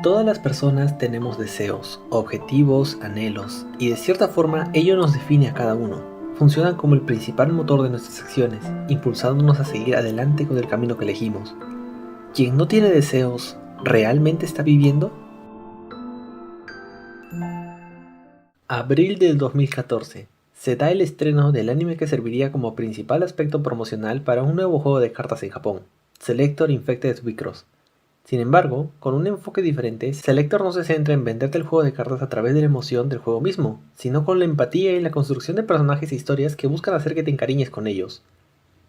Todas las personas tenemos deseos, objetivos, anhelos, y de cierta forma ello nos define a cada uno. Funcionan como el principal motor de nuestras acciones, impulsándonos a seguir adelante con el camino que elegimos. ¿Quien no tiene deseos, realmente está viviendo? Abril del 2014. Se da el estreno del anime que serviría como principal aspecto promocional para un nuevo juego de cartas en Japón, Selector Infected Suicros. Sin embargo, con un enfoque diferente, Selector no se centra en venderte el juego de cartas a través de la emoción del juego mismo, sino con la empatía y la construcción de personajes e historias que buscan hacer que te encariñes con ellos.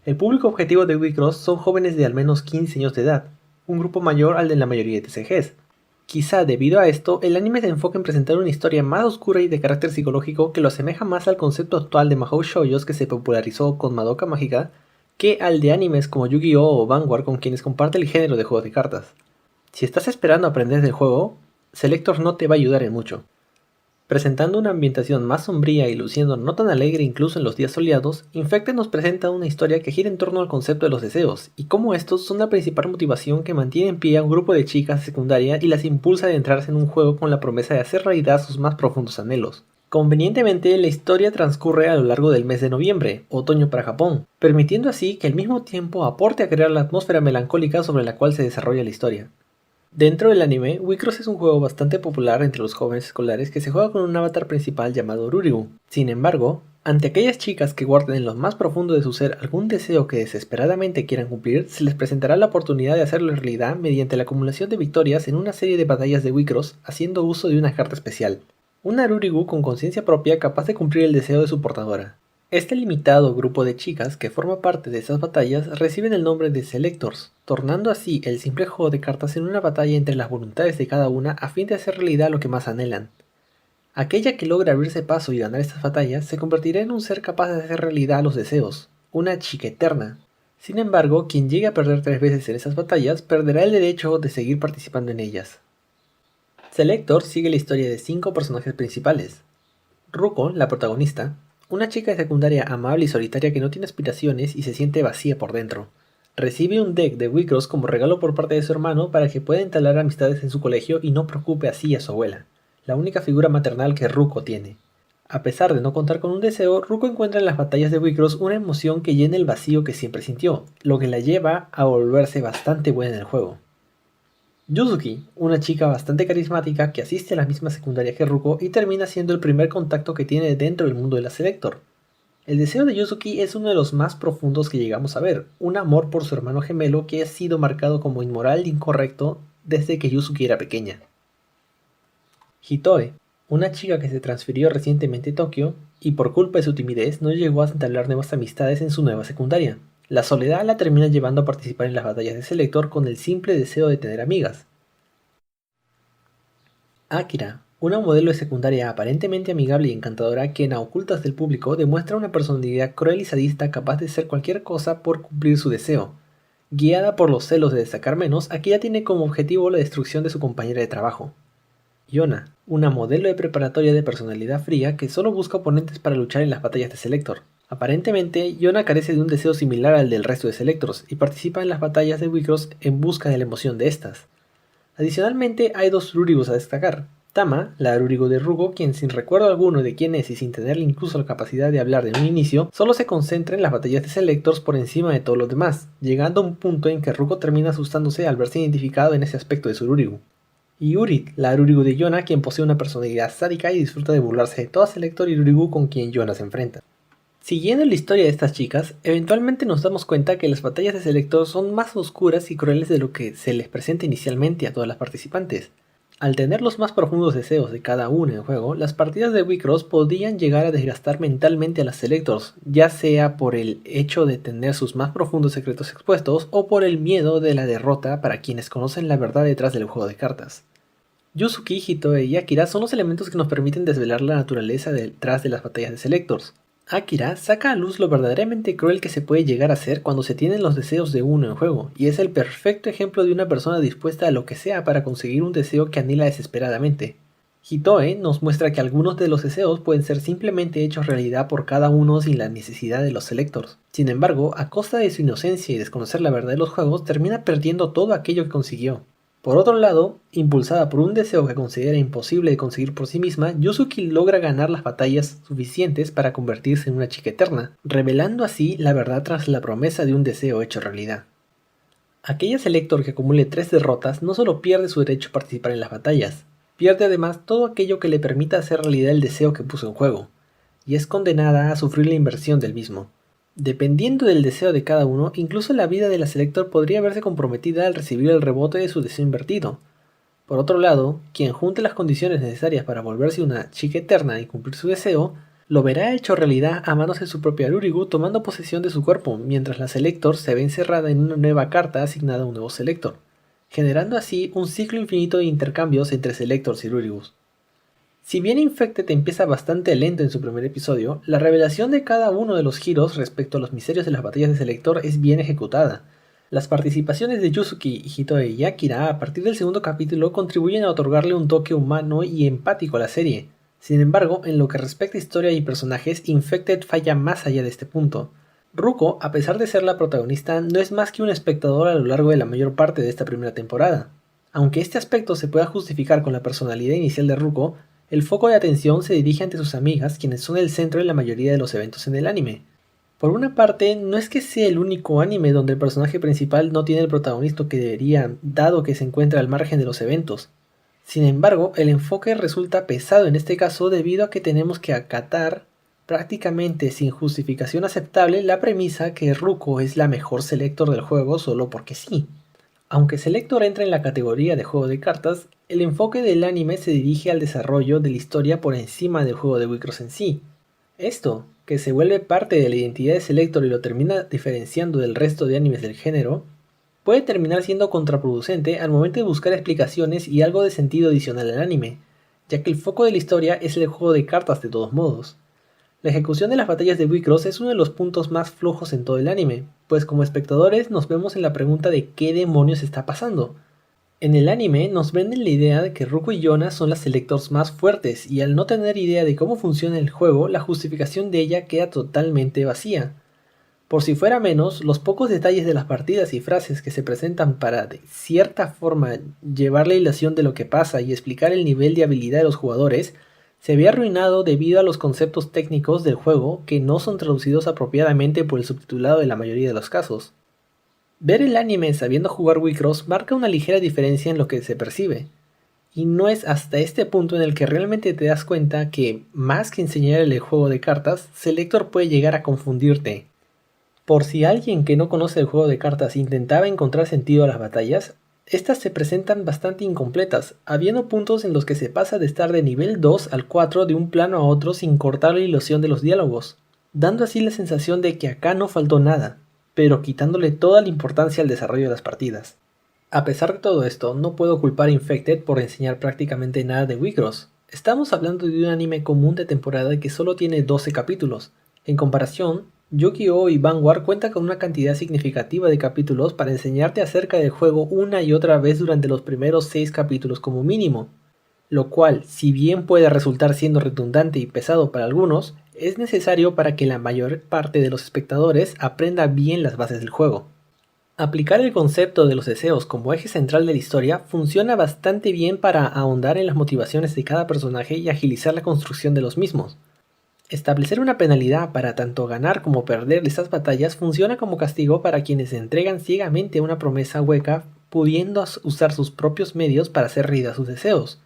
El público objetivo de Wicross son jóvenes de al menos 15 años de edad, un grupo mayor al de la mayoría de TCGs. Quizá debido a esto, el anime se enfoca en presentar una historia más oscura y de carácter psicológico que lo asemeja más al concepto actual de Mahou Shoujos que se popularizó con Madoka Mágica, que al de animes como Yu-Gi-Oh! O Vanguard con quienes comparte el género de juegos de cartas. Si estás esperando aprender del juego, Selector no te va a ayudar en mucho. Presentando una ambientación más sombría y luciendo no tan alegre incluso en los días soleados, Infected nos presenta una historia que gira en torno al concepto de los deseos, y cómo estos son la principal motivación que mantiene en pie a un grupo de chicas de secundaria y las impulsa a adentrarse en un juego con la promesa de hacer realidad sus más profundos anhelos. Convenientemente, la historia transcurre a lo largo del mes de noviembre, otoño para Japón, permitiendo así que al mismo tiempo aporte a crear la atmósfera melancólica sobre la cual se desarrolla la historia. Dentro del anime, Wicross es un juego bastante popular entre los jóvenes escolares que se juega con un avatar principal llamado Rurigu. Sin embargo, ante aquellas chicas que guarden en lo más profundo de su ser algún deseo que desesperadamente quieran cumplir, se les presentará la oportunidad de hacerlo realidad mediante la acumulación de victorias en una serie de batallas de Wicross haciendo uso de una carta especial. Una Rurigu con conciencia propia capaz de cumplir el deseo de su portadora. Este limitado grupo de chicas que forma parte de estas batallas reciben el nombre de Selectors, tornando así el simple juego de cartas en una batalla entre las voluntades de cada una a fin de hacer realidad lo que más anhelan. Aquella que logra abrirse paso y ganar estas batallas se convertirá en un ser capaz de hacer realidad los deseos, una chica eterna. Sin embargo, quien llegue a perder 3 veces en esas batallas perderá el derecho de seguir participando en ellas. Selector sigue la historia de 5 personajes principales. Ruko, la protagonista, una chica de secundaria amable y solitaria que no tiene aspiraciones y se siente vacía por dentro. Recibe un deck de Wicross como regalo por parte de su hermano para que pueda entablar amistades en su colegio y no preocupe así a su abuela, la única figura maternal que Ruko tiene. A pesar de no contar con un deseo, Ruko encuentra en las batallas de Wicross una emoción que llena el vacío que siempre sintió, lo que la lleva a volverse bastante buena en el juego. Yuzuki, una chica bastante carismática que asiste a la misma secundaria que Ruko y termina siendo el primer contacto que tiene dentro del mundo de la Selector. El deseo de Yuzuki es uno de los más profundos que llegamos a ver, un amor por su hermano gemelo que ha sido marcado como inmoral e incorrecto desde que Yuzuki era pequeña. Hitoe, una chica que se transfirió recientemente a Tokio y por culpa de su timidez no llegó a entablar nuevas amistades en su nueva secundaria. La soledad la termina llevando a participar en las batallas de Selector con el simple deseo de tener amigas. Akira, una modelo de secundaria aparentemente amigable y encantadora que en a ocultas del público demuestra una personalidad cruel y sadista capaz de hacer cualquier cosa por cumplir su deseo. Guiada por los celos de destacar menos, Akira tiene como objetivo la destrucción de su compañera de trabajo. Yona, una modelo de preparatoria de personalidad fría que solo busca oponentes para luchar en las batallas de Selector. Aparentemente, Yona carece de un deseo similar al del resto de Selectors y participa en las batallas de Wicross en busca de la emoción de estas. Adicionalmente, hay 2 Rurigos a destacar. Tama, la Rurigo de Ruko, quien sin recuerdo alguno de quién es y sin tenerle incluso la capacidad de hablar de un inicio, solo se concentra en las batallas de Selectors por encima de todos los demás, llegando a un punto en que Ruko termina asustándose al verse identificado en ese aspecto de su Rurigo. Y Urit, la Rurigo de Yona, quien posee una personalidad sádica y disfruta de burlarse de toda Selector y Rurigo con quien Yona se enfrenta. Siguiendo la historia de estas chicas, eventualmente nos damos cuenta que las batallas de Selector son más oscuras y crueles de lo que se les presenta inicialmente a todas las participantes. Al tener los más profundos deseos de cada una en juego, las partidas de Wicross podían llegar a desgastar mentalmente a las Selectors, ya sea por el hecho de tener sus más profundos secretos expuestos o por el miedo de la derrota para quienes conocen la verdad detrás del juego de cartas. Yuzuki, Hitoe y Akira son los elementos que nos permiten desvelar la naturaleza detrás de las batallas de Selectors. Akira saca a luz lo verdaderamente cruel que se puede llegar a ser cuando se tienen los deseos de uno en juego, y es el perfecto ejemplo de una persona dispuesta a lo que sea para conseguir un deseo que anhela desesperadamente. Hitoe nos muestra que algunos de los deseos pueden ser simplemente hechos realidad por cada uno sin la necesidad de los Selectors. Sin embargo, a costa de su inocencia y desconocer la verdad de los juegos, termina perdiendo todo aquello que consiguió. Por otro lado, impulsada por un deseo que considera imposible de conseguir por sí misma, Yuzuki logra ganar las batallas suficientes para convertirse en una chica eterna, revelando así la verdad tras la promesa de un deseo hecho realidad. Aquella Selector que acumule 3 derrotas no solo pierde su derecho a participar en las batallas, pierde además todo aquello que le permita hacer realidad el deseo que puso en juego, y es condenada a sufrir la inversión del mismo. Dependiendo del deseo de cada uno, incluso la vida de la Selector podría verse comprometida al recibir el rebote de su deseo invertido. Por otro lado, quien junte las condiciones necesarias para volverse una chica eterna y cumplir su deseo, lo verá hecho realidad a manos de su propia Rurigu tomando posesión de su cuerpo, mientras la Selector se ve encerrada en una nueva carta asignada a un nuevo Selector, generando así un ciclo infinito de intercambios entre Selectors y Rurigus. Si bien Infected empieza bastante lento en su primer episodio, la revelación de cada uno de los giros respecto a los misterios de las batallas de Selector es bien ejecutada. Las participaciones de Yuzuki, Hitoe y Akira a partir del segundo capítulo contribuyen a otorgarle un toque humano y empático a la serie. Sin embargo, en lo que respecta a historia y personajes, Infected falla más allá de este punto. Ruko, a pesar de ser la protagonista, no es más que un espectador a lo largo de la mayor parte de esta primera temporada. Aunque este aspecto se pueda justificar con la personalidad inicial de Ruko, el foco de atención se dirige ante sus amigas, quienes son el centro de la mayoría de los eventos en el anime. Por una parte, no es que sea el único anime donde el personaje principal no tiene el protagonismo que debería, dado que se encuentra al margen de los eventos. Sin embargo, el enfoque resulta pesado en este caso debido a que tenemos que acatar, prácticamente sin justificación aceptable, la premisa que Ruko es la mejor Selector del juego solo porque sí. Aunque Selector entra en la categoría de juego de cartas, el enfoque del anime se dirige al desarrollo de la historia por encima del juego de Wicross en sí. Esto, que se vuelve parte de la identidad de Selector y lo termina diferenciando del resto de animes del género, puede terminar siendo contraproducente al momento de buscar explicaciones y algo de sentido adicional al anime, ya que el foco de la historia es el juego de cartas de todos modos. La ejecución de las batallas de Wicross es uno de los puntos más flojos en todo el anime, pues como espectadores nos vemos en la pregunta de qué demonios está pasando. En el anime nos venden la idea de que Ruko y Yona son las Selectors más fuertes y al no tener idea de cómo funciona el juego, la justificación de ella queda totalmente vacía. Por si fuera menos, los pocos detalles de las partidas y frases que se presentan para de cierta forma llevar la hilación de lo que pasa y explicar el nivel de habilidad de los jugadores se ve arruinado debido a los conceptos técnicos del juego que no son traducidos apropiadamente por el subtitulado en la mayoría de los casos. Ver el anime sabiendo jugar Wicross marca una ligera diferencia en lo que se percibe, y no es hasta este punto en el que realmente te das cuenta que, más que enseñar el juego de cartas, Selector puede llegar a confundirte. Por si alguien que no conoce el juego de cartas intentaba encontrar sentido a las batallas, estas se presentan bastante incompletas, habiendo puntos en los que se pasa de estar de nivel 2 al 4 de un plano a otro sin cortar la ilusión de los diálogos, dando así la sensación de que acá no faltó nada, pero quitándole toda la importancia al desarrollo de las partidas. A pesar de todo esto, no puedo culpar a Infected por enseñar prácticamente nada de Wicross. Estamos hablando de un anime común de temporada que solo tiene 12 capítulos. En comparación, Yu-Gi-Oh! Y Vanguard cuenta con una cantidad significativa de capítulos para enseñarte acerca del juego una y otra vez durante los primeros 6 capítulos como mínimo, lo cual, si bien puede resultar siendo redundante y pesado para algunos, es necesario para que la mayor parte de los espectadores aprenda bien las bases del juego. Aplicar el concepto de los deseos como eje central de la historia funciona bastante bien para ahondar en las motivaciones de cada personaje y agilizar la construcción de los mismos. Establecer una penalidad para tanto ganar como perder estas batallas funciona como castigo para quienes se entregan ciegamente a una promesa hueca, pudiendo usar sus propios medios para hacer realidad sus deseos.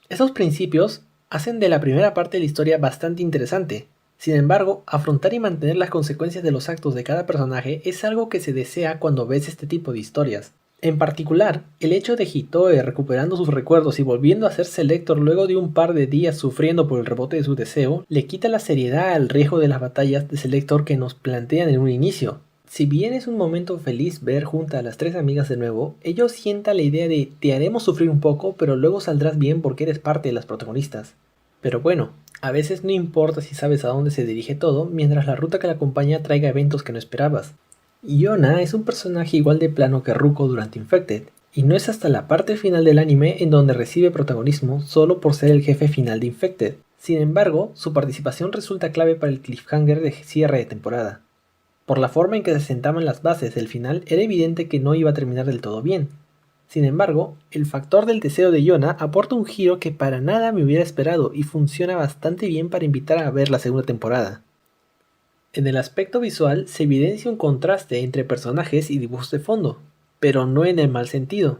Esos principios hacen de la primera parte de la historia bastante interesante. Sin embargo, afrontar y mantener las consecuencias de los actos de cada personaje es algo que se desea cuando ves este tipo de historias. En particular, el hecho de Hitoe recuperando sus recuerdos y volviendo a ser Selector luego de un par de días sufriendo por el rebote de su deseo, le quita la seriedad al riesgo de las batallas de Selector que nos plantean en un inicio. Si bien es un momento feliz ver juntas a las 3 amigas de nuevo, ello sienta la idea de te haremos sufrir un poco pero luego saldrás bien porque eres parte de las protagonistas. Pero bueno, a veces no importa si sabes a dónde se dirige todo mientras la ruta que la acompaña traiga eventos que no esperabas. Yona es un personaje igual de plano que Ruko durante Infected, y no es hasta la parte final del anime en donde recibe protagonismo solo por ser el jefe final de Infected. Sin embargo, su participación resulta clave para el cliffhanger de cierre de temporada. Por la forma en que se sentaban las bases del final, era evidente que no iba a terminar del todo bien. Sin embargo, el factor del deseo de Yona aporta un giro que para nada me hubiera esperado y funciona bastante bien para invitar a ver la segunda temporada. En el aspecto visual se evidencia un contraste entre personajes y dibujos de fondo, pero no en el mal sentido.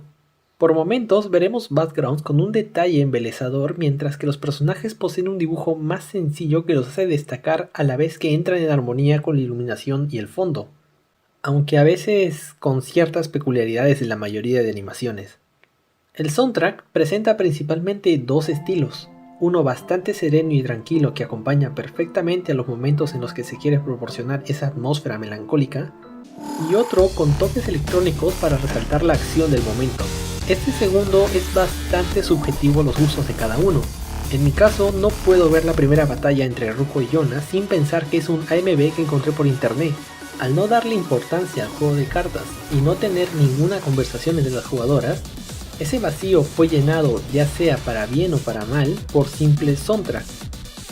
Por momentos veremos backgrounds con un detalle embelezador, mientras que los personajes poseen un dibujo más sencillo que los hace destacar a la vez que entran en armonía con la iluminación y el fondo, aunque a veces con ciertas peculiaridades en la mayoría de animaciones. El soundtrack presenta principalmente dos estilos, uno bastante sereno y tranquilo que acompaña perfectamente a los momentos en los que se quiere proporcionar esa atmósfera melancólica, y otro con toques electrónicos para resaltar la acción del momento. Este segundo es bastante subjetivo a los gustos de cada uno. En mi caso no puedo ver la primera batalla entre Ruko y Yona sin pensar que es un AMV que encontré por internet. Al no darle importancia al juego de cartas y no tener ninguna conversación entre las jugadoras, ese vacío fue llenado, ya sea para bien o para mal, por simple soundtrack.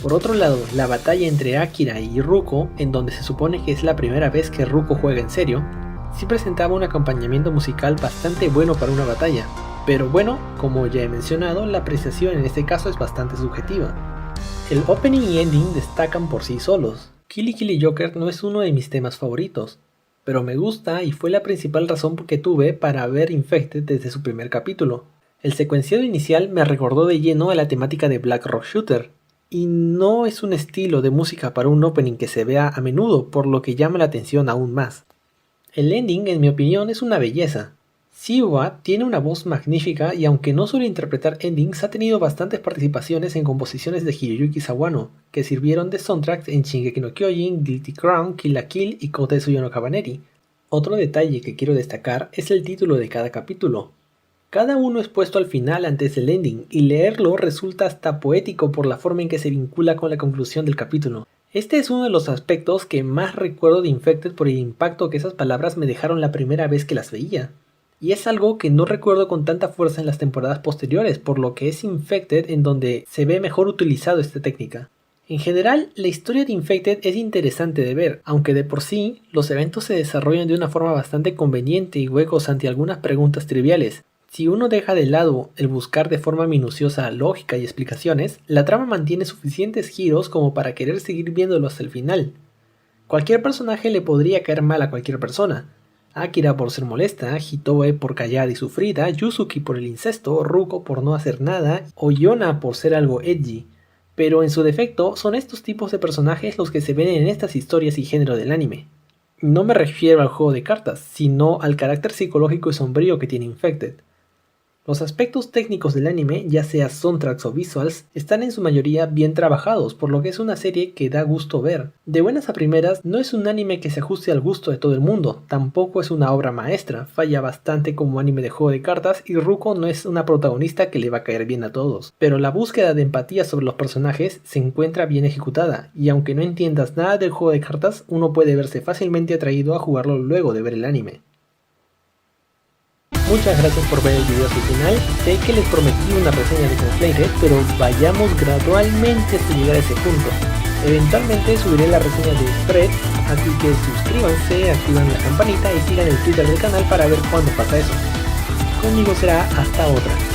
Por otro lado, la batalla entre Akira y Ruko, en donde se supone que es la primera vez que Ruko juega en serio, sí presentaba un acompañamiento musical bastante bueno para una batalla, pero bueno, como ya he mencionado, la apreciación en este caso es bastante subjetiva. El opening y ending destacan por sí solos. Kill Kill Joker no es uno de mis temas favoritos, pero me gusta y fue la principal razón que tuve para ver Infected desde su primer capítulo. El secuenciado inicial me recordó de lleno a la temática de Black Rock Shooter, y no es un estilo de música para un opening que se vea a menudo, por lo que llama la atención aún más. El ending, en mi opinión, es una belleza. Siwa tiene una voz magnífica y aunque no suele interpretar endings, ha tenido bastantes participaciones en composiciones de Hiroyuki Sawano, que sirvieron de soundtracks en Shingeki no Kyojin, Guilty Crown, Kill la Kill y Kotetsuyo no Kabaneri. Otro detalle que quiero destacar es el título de cada capítulo. Cada uno es puesto al final antes del ending, y leerlo resulta hasta poético por la forma en que se vincula con la conclusión del capítulo. Este es uno de los aspectos que más recuerdo de Infected por el impacto que esas palabras me dejaron la primera vez que las veía. Y es algo que no recuerdo con tanta fuerza en las temporadas posteriores, por lo que es Infected en donde se ve mejor utilizado esta técnica. En general, la historia de Infected es interesante de ver, aunque de por sí, los eventos se desarrollan de una forma bastante conveniente y huecos ante algunas preguntas triviales. Si uno deja de lado el buscar de forma minuciosa lógica y explicaciones, la trama mantiene suficientes giros como para querer seguir viéndolo hasta el final. Cualquier personaje le podría caer mal a cualquier persona. Akira por ser molesta, Hitoe por callada y sufrida, Yuzuki por el incesto, Ruko por no hacer nada, o Yona por ser algo edgy. Pero en su defecto, son estos tipos de personajes los que se ven en estas historias y género del anime. No me refiero al juego de cartas, sino al carácter psicológico y sombrío que tiene Infected. Los aspectos técnicos del anime, ya sea soundtracks o visuals, están en su mayoría bien trabajados, por lo que es una serie que da gusto ver. De buenas a primeras, no es un anime que se ajuste al gusto de todo el mundo, tampoco es una obra maestra, falla bastante como anime de juego de cartas y Ruko no es una protagonista que le va a caer bien a todos. Pero la búsqueda de empatía sobre los personajes se encuentra bien ejecutada, y aunque no entiendas nada del juego de cartas, uno puede verse fácilmente atraído a jugarlo luego de ver el anime. Muchas gracias por ver el video hasta el final. Sé que les prometí una reseña de Conflated, pero vayamos gradualmente hasta llegar a ese punto. Eventualmente subiré la reseña de Spread, así que suscríbanse, activan la campanita y sigan el Twitter del canal para ver cuándo pasa eso. Conmigo será hasta otra.